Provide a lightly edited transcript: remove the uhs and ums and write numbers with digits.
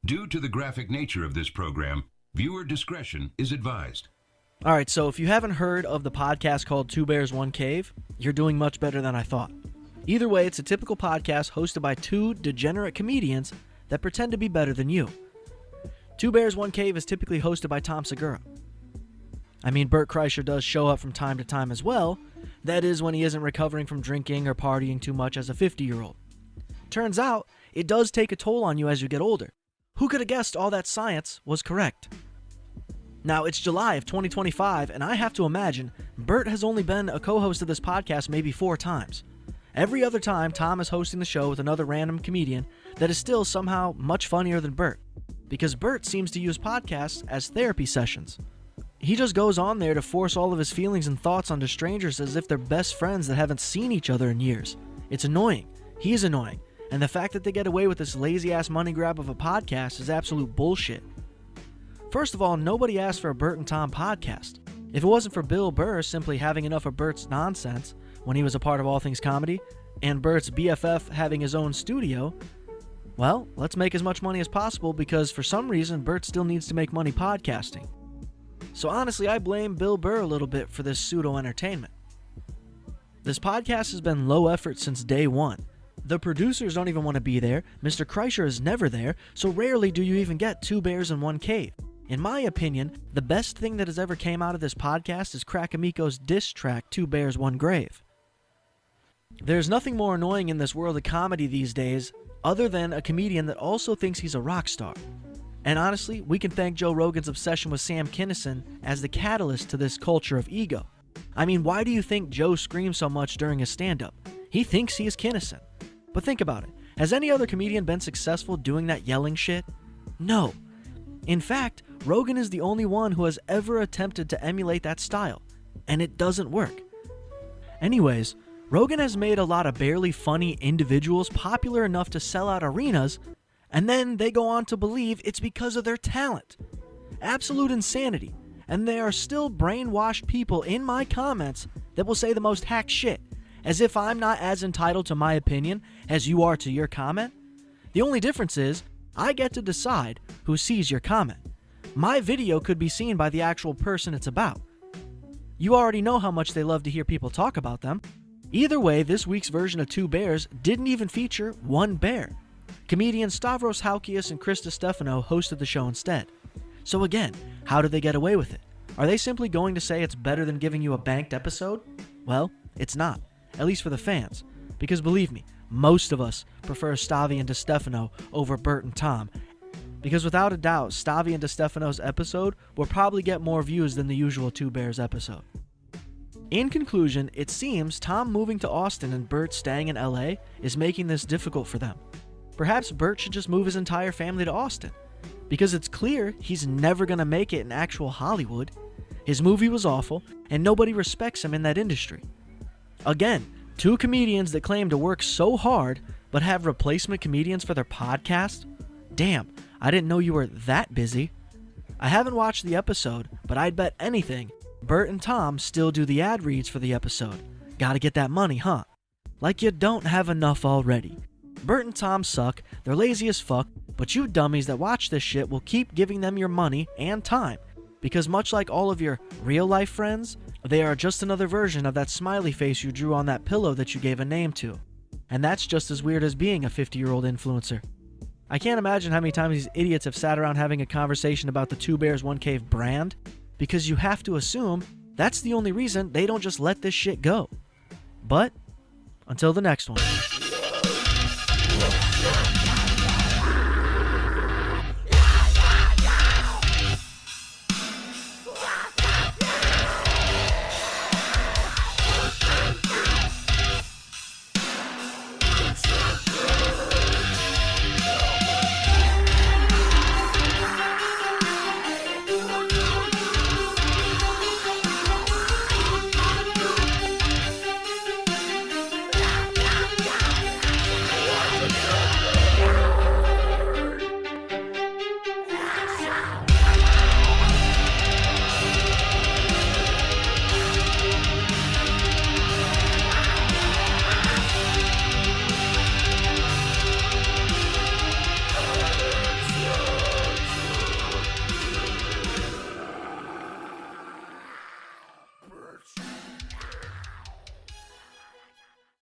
Due to the graphic nature of this program, viewer discretion is advised. All right, so if you haven't heard of the podcast called Two Bears, One Cave, you're doing much better than I thought. Either way, it's a typical podcast hosted by two degenerate comedians that pretend to be better than you. Two Bears, One Cave is typically hosted by Tom Segura. I mean, Bert Kriescher does show up from time to time as well. That is when he isn't recovering from drinking or partying too much as a 50-year-old. Turns out, it does take a toll on you as you get older. Who could have guessed all that science was correct? Now, it's July of 2025, and I have to imagine Bert has only been a co-host of this podcast maybe 4 times. Every other time, Tom is hosting the show with another random comedian that is still somehow much funnier than Bert, because Bert seems to use podcasts as therapy sessions. He just goes on there to force all of his feelings and thoughts onto strangers as if they're best friends that haven't seen each other in years. It's annoying. He's annoying. And the fact that they get away with this lazy-ass money grab of a podcast is absolute bullshit. First of all, nobody asked for a Bert and Tom podcast. If it wasn't for Bill Burr simply having enough of Bert's nonsense when he was a part of All Things Comedy, and Bert's BFF having his own studio, well, let's make as much money as possible because for some reason Bert still needs to make money podcasting. So honestly, I blame Bill Burr a little bit for this pseudo-entertainment. This podcast has been low effort since day one. The producers don't even want to be there, Mr. Kriescher is never there, so rarely do you even get Two Bears in One Cave. In my opinion, the best thing that has ever came out of this podcast is Crack-A-Miko's diss track, Two Bears, One Grave. There's nothing more annoying in this world of comedy these days other than a comedian that also thinks he's a rock star. And honestly, we can thank Joe Rogan's obsession with Sam Kinison as the catalyst to this culture of ego. I mean, why do you think Joe screams so much during his stand-up? He thinks he is Kinison. But think about it. Has any other comedian been successful doing that yelling shit? No. In fact, Rogan is the only one who has ever attempted to emulate that style, and it doesn't work. Anyways, Rogan has made a lot of barely funny individuals popular enough to sell out arenas, and then they go on to believe it's because of their talent. Absolute insanity. And there are still brainwashed people in my comments that will say the most hack shit, as if I'm not as entitled to my opinion as you are to your comment. The only difference is, I get to decide who sees your comment. My video could be seen by the actual person it's about. You already know how much they love to hear people talk about them. Either way, this week's version of Two Bears didn't even feature one bear. Comedians Stavros Halkias and Chris Stefano hosted the show instead. So again, how did they get away with it? Are they simply going to say it's better than giving you a banked episode? Well, it's not. At least for the fans. Because believe me, most of us prefer Stavi and DeStefano over Bert and Tom. Because without a doubt, Stavi and DeStefano's episode will probably get more views than the usual Two Bears episode. In conclusion, it seems Tom moving to Austin and Bert staying in LA is making this difficult for them. Perhaps Bert should just move his entire family to Austin. Because it's clear he's never going to make it in actual Hollywood. His movie was awful, and nobody respects him in that industry. Again, two comedians that claim to work so hard, but have replacement comedians for their podcast? Damn, I didn't know you were that busy. I haven't watched the episode, but I'd bet anything Bert and Tom still do the ad reads for the episode. Gotta get that money, huh? Like you don't have enough already. Bert and Tom suck, they're lazy as fuck, but you dummies that watch this shit will keep giving them your money and time. Because much like all of your real-life friends, they are just another version of that smiley face you drew on that pillow that you gave a name to. And that's just as weird as being a 50-year-old influencer. I can't imagine how many times these idiots have sat around having a conversation about the Two Bears, One Cave brand, because you have to assume that's the only reason they don't just let this shit go. But, until the next one.